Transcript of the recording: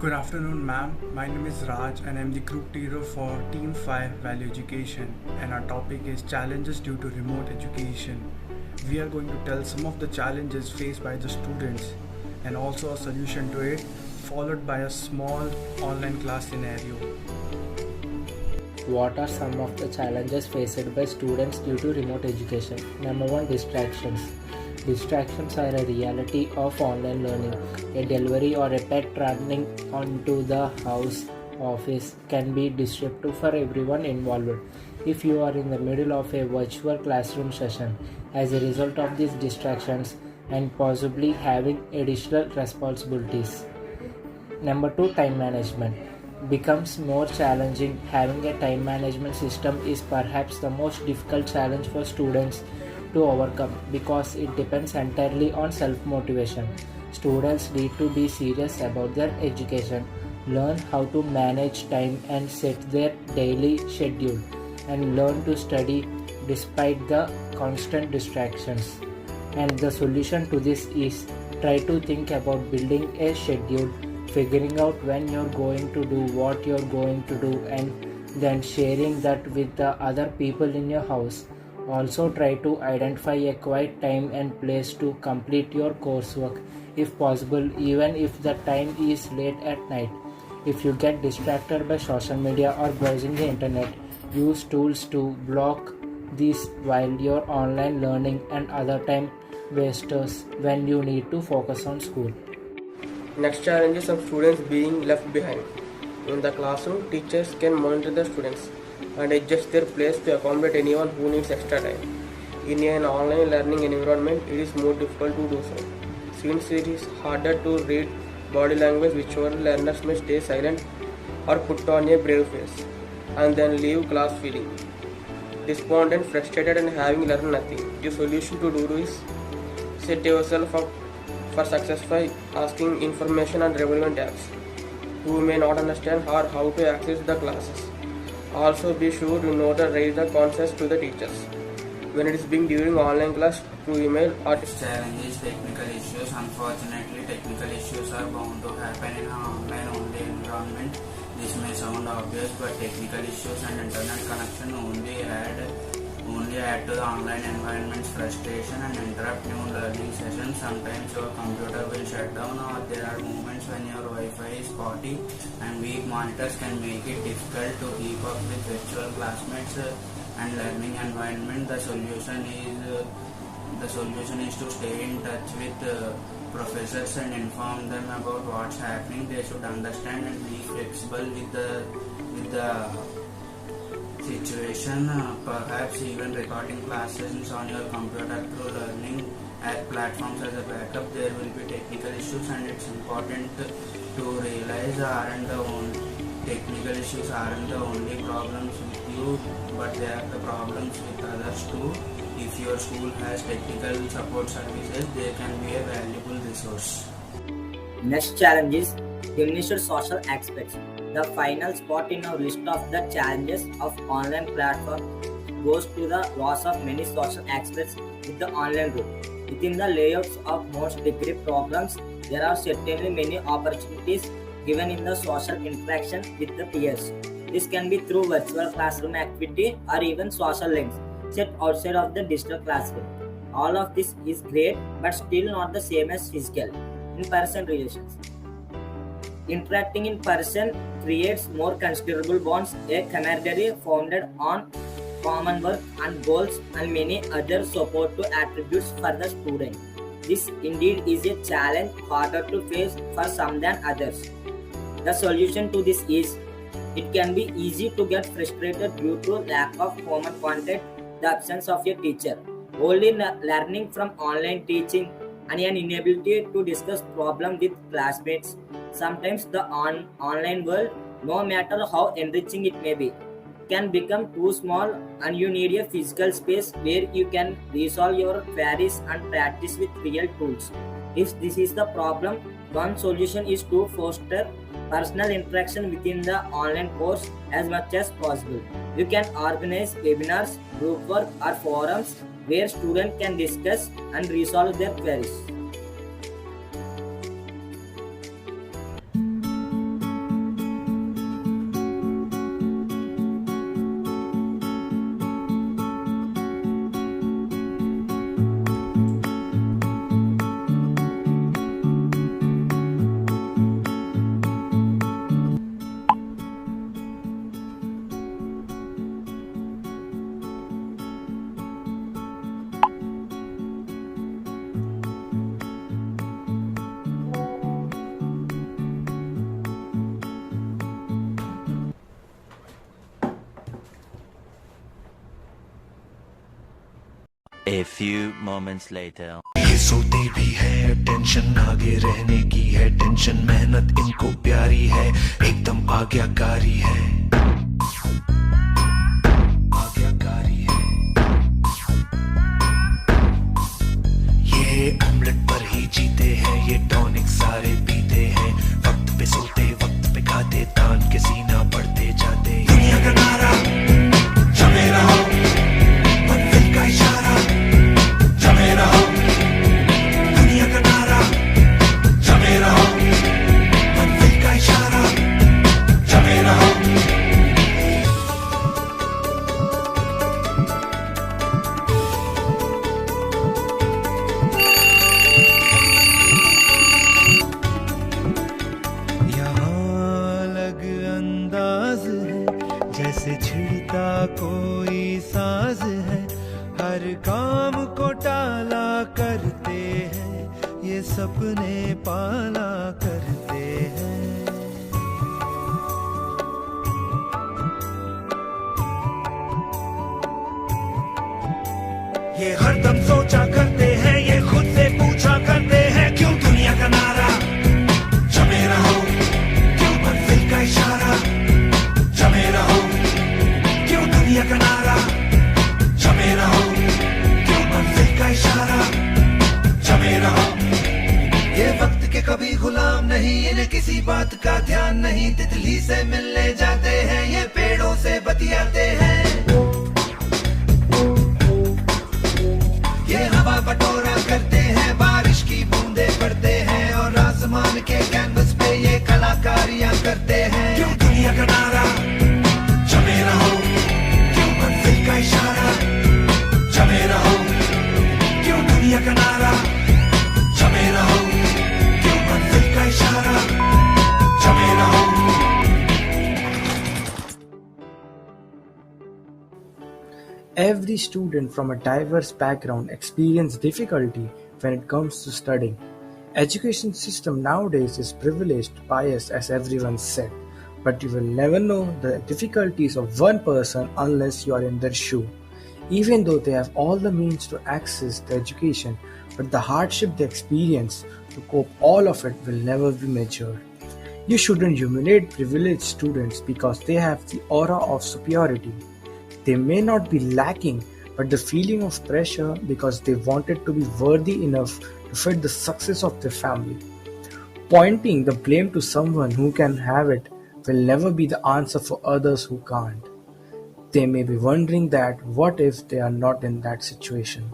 Good afternoon, ma'am. My name is Raj and I'm the group leader for Team 5 Value Education, and our topic is challenges due to remote education. We are going to tell some of the challenges faced by the students and also a solution to it, followed by a small online class scenario. What are some of the challenges faced by students due to remote education? Number one, distractions. Distractions are a reality of online learning. A delivery or a pet running onto the house office can be disruptive for everyone involved. If you are in the middle of a virtual classroom session as a result of these distractions and possibly having additional responsibilities. Number two, time management becomes more challenging. Having a time management system is perhaps the most difficult challenge for students to overcome because it depends entirely on self-motivation. Students need to be serious about their education, learn how to manage time and set their daily schedule, and learn to study despite the constant distractions. And the solution to this is try to think about building a schedule, figuring out when you're going to do what you're going to do, and then sharing that with the other people in your house. Also, try to identify a quiet time and place to complete your coursework if possible, even if the time is late at night. If you get distracted by social media or browsing the internet, use tools to block these while you're online learning and other time wasters when you need to focus on school. Next challenge is of students being left behind. In the classroom, teachers can monitor the students and adjust their place to accommodate anyone who needs extra time. In an online learning environment, it is more difficult to do so, since it is harder to read body language, which learners may stay silent or put on a brave face and then leave class feeling despondent, frustrated, and having learned nothing. The solution to do is set yourself up for success by asking information and relevant apps who may not understand or how to access the classes. Also, be sure to note and raise the concerns to the teachers when it is being during online class through email or Challenges, technical issues. Unfortunately, technical issues are bound to happen in an online-only environment. This may sound obvious, but technical issues and internet connection only add to the online environment's frustration and interrupt new learning sessions. Sometimes your computer will shut down, or there are moments when your Wi-Fi is spotty, and weak monitors can make it difficult to keep up with virtual classmates and learning environment. The solution is to stay in touch with professors and inform them about what's happening. They should understand and be flexible with the situation. Perhaps even recording classes on your computer through learning app platforms as a backup. There will be technical issues, and it's important to realize technical issues aren't the only problems with you, but they are the problems with others too. If your school has technical support services, they can be a valuable resource. Next challenge is diminished social aspects. The final spot in our list of the challenges of online platform goes to the loss of many social aspects with the online route. Within the layouts of most degree programs, there are certainly many opportunities given in the social interaction with the peers. This can be through virtual classroom activity or even social links set outside of the digital classroom. All of this is great, but still not the same as physical, in-person relations. Interacting in person creates more considerable bonds, a camaraderie founded on common work and goals, and many other supportive attributes for the student. This indeed is a challenge harder to face for some than others. The solution to this is it can be easy to get frustrated due to lack of common content, the absence of a teacher, only learning from online teaching, and an inability to discuss problems with classmates. Sometimes the online world, no matter how enriching it may be, can become too small, and you need a physical space where you can resolve your queries and practice with real tools. If this is the problem, one solution is to foster personal interaction within the online course as much as possible. You can organize webinars, group work, or forums where students can discuss and resolve their queries. A few moments later. ये सोते भी है, tension आगे रहने की है, tension मेहनत इनको प्यारी है, एकदम आज्ञाकारी है, आज्ञाकारी है। ये ऑमलेट पर ही जीते हैं, ये टॉनिक सारे पीते हैं, वक्त पे सोते वक्त पे खाते, तान के सीना बढ़ते जाते। दुनिया का नारा जमे रहो, मंजिल का इशारा जमे रहो, दुनिया का नारा जमे रहो, मंजिल का इशारा जमे रहो। जैसे छिड़ता कोई साज है, हर काम को टाला करते हैं, ये सपने पाला करते हैं। ये हरदम सोचा करते हैं, ये खुद से पूछा करते हैं, क्यों दुनिया का नारा जमे रहो, क्यों मंजिल का इशारा जमे रहो, क्यों दुनिया का नारा जमे रहो, क्यों मंजिल का इशारा जमे रहो। ये वक्त के कभी गुलाम नहीं, इन्हें किसी बात का ध्यान नहीं, तितली से मिलने जाते हैं, ये पेड़ों से बतियाते हैं, ये हवा बटोरा करते हैं, बारिश की बूंदे पड़ते हैं, और आसमान के कैनवस पे ये कलाकारियां करते हैं। क्यों दुनिया का नारा जमे रहो, क्यों मंजिल का इशारा जमे रहो, क्यों दुनिया का नारा जमे रहो, क्यों मंजिल का इशारा जमे रहो। Every student from a diverse background experience difficulty when it comes to studying. Education system nowadays is privileged, biased as everyone said, but you will never know the difficulties of one person unless you are in their shoe. Even though they have all the means to access the education, but the hardship they experience to cope all of it will never be measured. You shouldn't humiliate privileged students because they have the aura of superiority. They may not be lacking, but the feeling of pressure because they wanted to be worthy enough to fit the success of their family. Pointing the blame to someone who can have it will never be the answer for others who can't. They may be wondering that what if they are not in that situation.